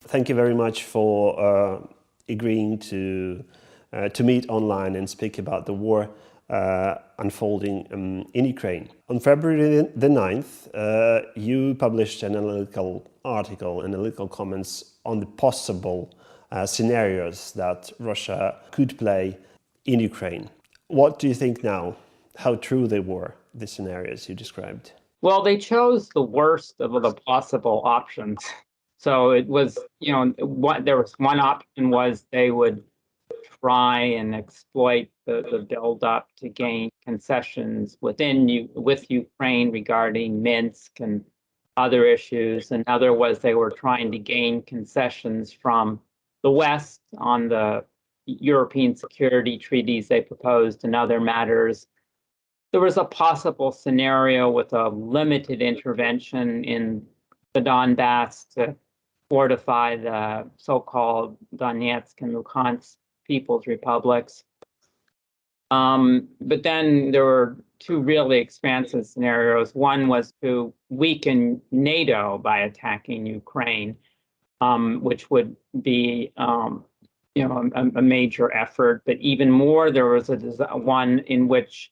thank you very much for agreeing to meet online and speak about the war unfolding in Ukraine. On February the 9th, you published an analytical comments on the possible scenarios that Russia could play in Ukraine. What do you think now? How true they were, the scenarios you described? Well, they chose the worst of the possible options. So it was, there was one option was they would try and exploit the buildup to gain concessions with Ukraine regarding Minsk and other issues. Another was they were trying to gain concessions from the West on the European security treaties they proposed and other matters. There was a possible scenario with a limited intervention in the Donbass to fortify the so-called Donetsk and Luhansk People's Republics. But then there were two really expansive scenarios. One was to weaken NATO by attacking Ukraine, which would be a major effort. But even more, there was one in which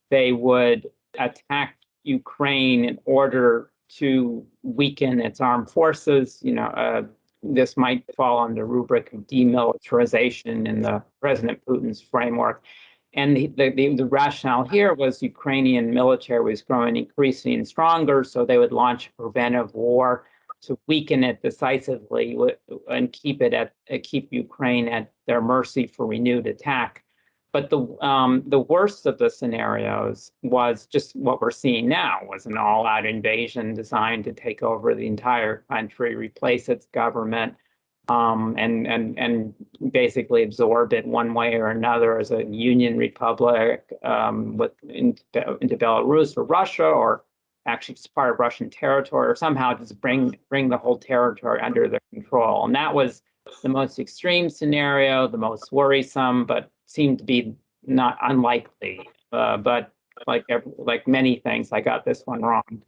they would attack Ukraine in order to weaken its armed forces. This might fall on the rubric of demilitarization in the President Putin's framework. And the rationale here was Ukrainian military was growing increasingly stronger, so they would launch a preventive war to weaken it decisively and keep Ukraine at their mercy for renewed attack. But the worst of the scenarios was just what we're seeing now, was an all-out invasion designed to take over the entire country, replace its government, and basically absorb it one way or another as a union republic into Belarus or Russia, or actually just part of Russian territory, or somehow just bring the whole territory under their control. And that was the most extreme scenario, the most worrisome, but seemed to be not unlikely. But like many things, I got this one wrong.